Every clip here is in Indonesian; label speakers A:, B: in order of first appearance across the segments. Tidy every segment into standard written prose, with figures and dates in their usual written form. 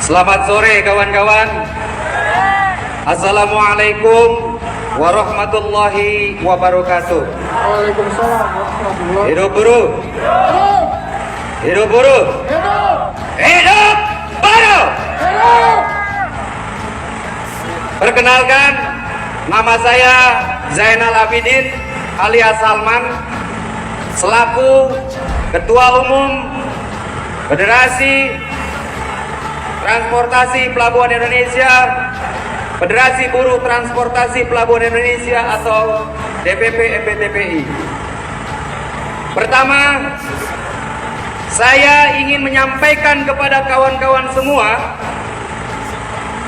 A: Selamat sore kawan-kawan. Assalamualaikum warahmatullahi wabarakatuh.
B: Waalaikumsalam warahmatullahi
A: Hidup buruh. Hidup buruh. Hidup buruh. Perkenalkan, nama saya Zainal Abidin alias Salman, selaku Ketua Umum Federasi Transportasi Pelabuhan Indonesia, Federasi Buruh Transportasi Pelabuhan Indonesia atau DPP FPTPI. Pertama, saya ingin menyampaikan kepada kawan-kawan semua,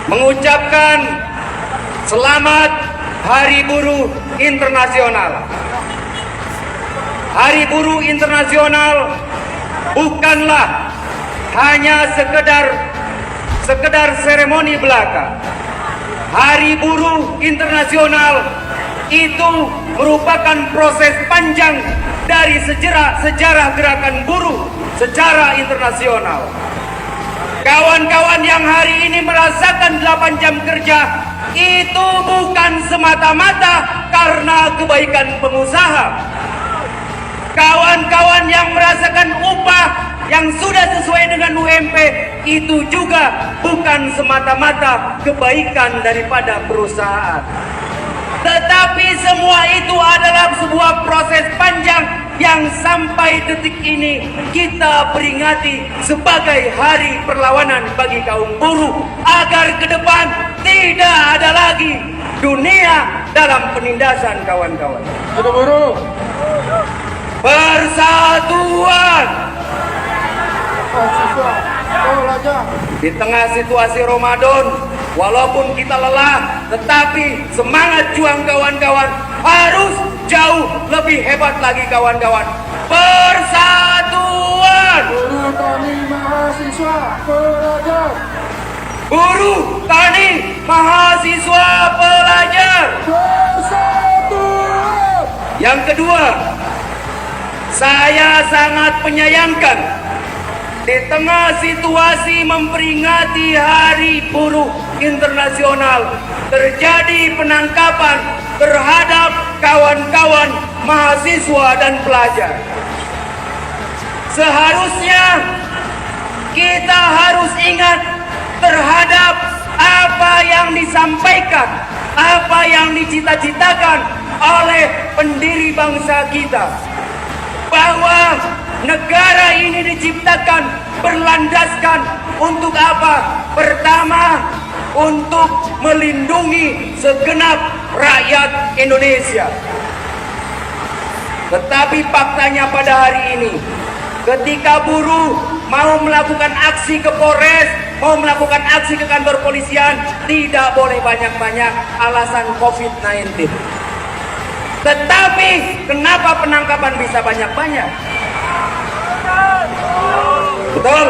A: mengucapkan selamat Hari Buruh Internasional. Hari Buruh Internasional bukanlah hanya sekedar seremoni belaka. Hari Buruh Internasional itu merupakan proses panjang dari sejarah gerakan buruh secara internasional. Kawan-kawan yang hari ini merasakan 8 jam kerja itu bukan semata-mata karena kebaikan pengusaha. Kawan-kawan yang merasakan upah yang sudah sesuai dengan UMP itu juga bukan semata-mata kebaikan daripada perusahaan. Tetapi semua itu adalah sebuah proses panjang yang sampai detik ini kita peringati sebagai hari perlawanan bagi kaum buruh, agar ke depan tidak ada lagi dunia dalam penindasan kawan-kawan.
B: Hidup buruh.
A: Persatuan.
B: Mahasiswa belajar.
A: Di tengah situasi Ramadan, walaupun kita lelah, tetapi semangat juang kawan-kawan harus jauh lebih hebat lagi kawan-kawan. Persatuan.
B: Buruh tani mahasiswa belajar.
A: Buruh, tani, mahasiswa, pelajar.
B: Persatuan.
A: Yang kedua, saya sangat menyayangkan di tengah situasi memperingati Hari Buruh Internasional terjadi penangkapan terhadap kawan-kawan mahasiswa dan pelajar. Seharusnya kita harus ingat terhadap apa yang disampaikan, apa yang dicita-citakan oleh pendiri bangsa kita, bahwa negara ini diciptakan berlandaskan untuk apa? Pertama, untuk melindungi segenap rakyat Indonesia. Tetapi faktanya pada hari ini, ketika buruh mau melakukan aksi ke Polres, mau melakukan aksi ke kantor polisian, tidak boleh banyak-banyak, alasan COVID-19. Tetapi kenapa penangkapan bisa banyak-banyak? Betul.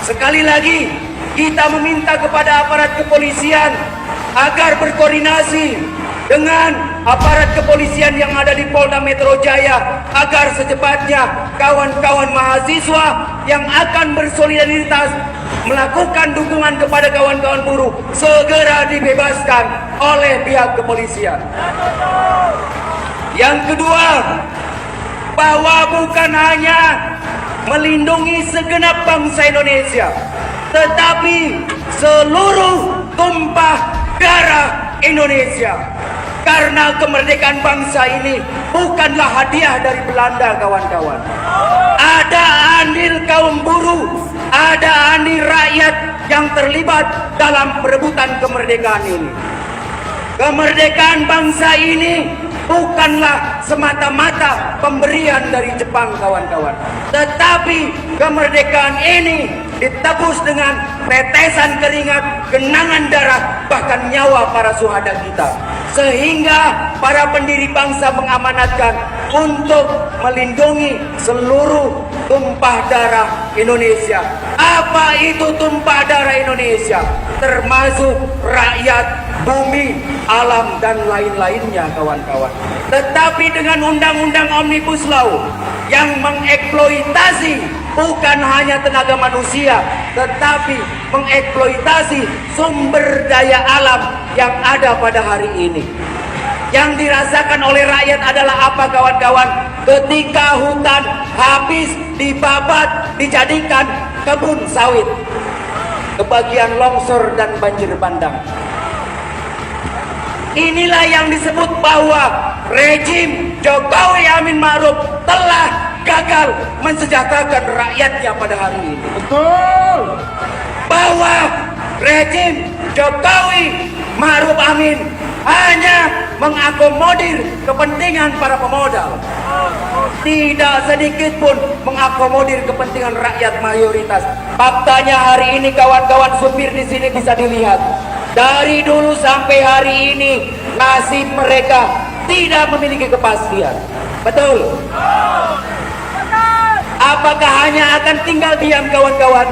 A: Sekali lagi kita meminta kepada aparat kepolisian agar berkoordinasi dengan aparat kepolisian yang ada di Polda Metro Jaya, agar secepatnya kawan-kawan mahasiswa yang akan bersolidaritas melakukan dukungan kepada kawan-kawan buruh segera dibebaskan oleh pihak kepolisian. Yang kedua, bahwa bukan hanya melindungi segenap bangsa Indonesia, tetapi seluruh tumpah darah Indonesia. Karena kemerdekaan bangsa ini bukanlah hadiah dari Belanda, kawan-kawan. Ada andil kaum buruh, ada andil rakyat yang terlibat dalam perebutan kemerdekaan ini. Kemerdekaan bangsa ini bukanlah semata-mata pemberian dari Jepang, kawan-kawan. Tetapi kemerdekaan ini ditebus dengan tetesan keringat, genangan darah, bahkan nyawa para syuhada kita. Sehingga para pendiri bangsa mengamanatkan untuk melindungi seluruh tumpah darah Indonesia. Apa itu tumpah darah Indonesia? Termasuk rakyat, bumi, alam, dan lain-lainnya, kawan-kawan. Tetapi dengan undang-undang Omnibus Law yang mengeksploitasi bukan hanya tenaga manusia, tetapi mengeksploitasi sumber daya alam yang ada pada hari ini. Yang dirasakan oleh rakyat adalah apa kawan-kawan? Ketika hutan habis dibabat, dijadikan kebun sawit, kebagian longsor dan banjir bandang. Inilah yang disebut bahwa rejim Jokowi Amin Ma'ruf telah gagal mensejahterakan rakyatnya pada hari ini.
B: Betul.
A: Bahwa rejim Jokowi Ma'ruf Amin hanya mengakomodir kepentingan para pemodal, tidak sedikit pun mengakomodir kepentingan rakyat mayoritas. Faktanya hari ini kawan-kawan supir di sini bisa dilihat, dari dulu sampai hari ini nasib mereka tidak memiliki kepastian. Betul? Apakah hanya akan tinggal diam kawan-kawan?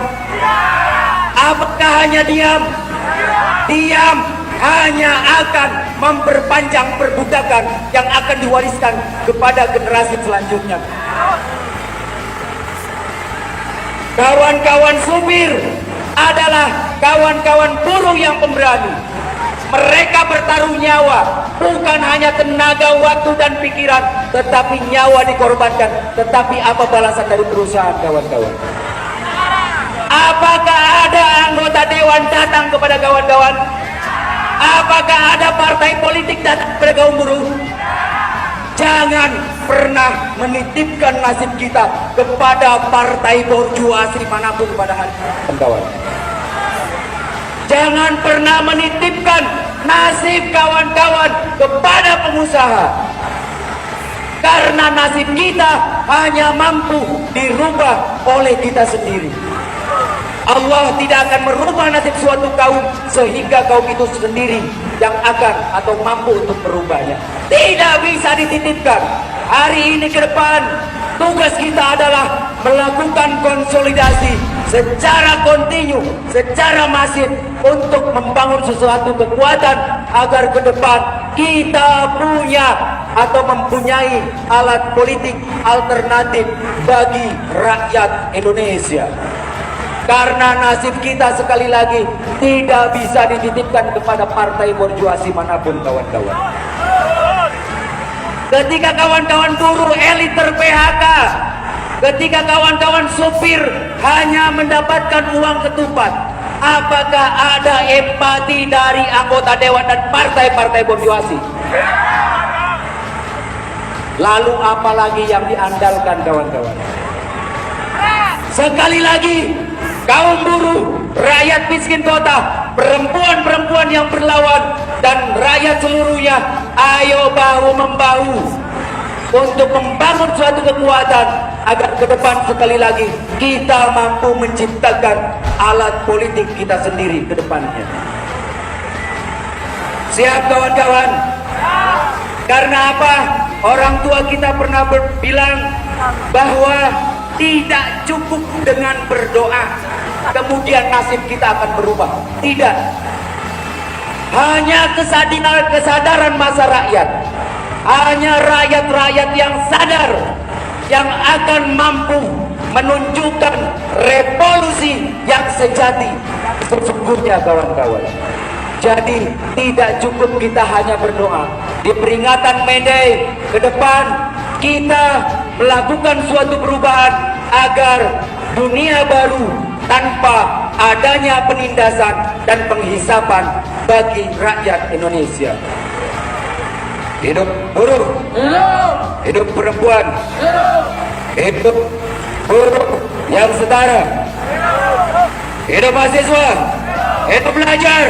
A: Apakah hanya diam? Diam hanya akan memperpanjang perbudakan yang akan diwariskan kepada generasi selanjutnya. Kawan-kawan supir adalah kawan-kawan buruh yang pemberani. Mereka bertaruh nyawa, bukan hanya tenaga, waktu dan pikiran, tetapi nyawa dikorbankan. Tetapi apa balasan dari perusahaan kawan-kawan? Apakah ada anggota dewan datang kepada kawan-kawan? Apakah ada partai politik datang kepada kaum buruh? Jangan pernah menitipkan nasib kita kepada partai borjuasi manapun pada hari ini, kawan. Jangan pernah menitipkan nasib kawan-kawan kepada pengusaha. Karena nasib kita hanya mampu dirubah oleh kita sendiri. Allah tidak akan merubah nasib suatu kaum sehingga kaum itu sendiri yang akan atau mampu untuk merubahnya. Tidak bisa dititipkan. Hari ini ke depan tugas kita adalah melakukan konsolidasi secara kontinu, secara masif untuk membangun sesuatu kekuatan agar ke depan kita punya atau mempunyai alat politik alternatif bagi rakyat Indonesia. Karena nasib kita sekali lagi tidak bisa dititipkan kepada partai borjuasi manapun kawan-kawan. Ketika kawan-kawan buruh elit ter-PHK, ketika kawan-kawan supir hanya mendapatkan uang ketupat, apakah ada empati dari anggota dewan dan partai-partai borjuasi? Lalu apalagi yang diandalkan kawan-kawan? Sekali lagi, kaum buruh, rakyat miskin kota, perempuan-perempuan yang berlawan, dan rakyat seluruhnya, ayo bahu-membahu untuk membangun suatu kekuatan agar ke depan sekali lagi kita mampu menciptakan alat politik kita sendiri ke depannya. Siap kawan-kawan? Karena apa? Orang tua kita pernah bilang bahwa tidak cukup dengan berdoa kemudian nasib kita akan berubah. Tidak. Hanya kesadaran masa rakyat, hanya rakyat-rakyat yang sadar yang akan mampu menunjukkan revolusi yang sejati sesungguhnya kawan-kawan. Jadi tidak cukup kita hanya berdoa. Di peringatan May Day ke depan kita melakukan suatu perubahan agar dunia baru tanpa adanya penindasan dan penghisapan bagi rakyat Indonesia. Hidup buruh, hidup perempuan, hidup buruh yang setara, hidup mahasiswa, hidup belajar.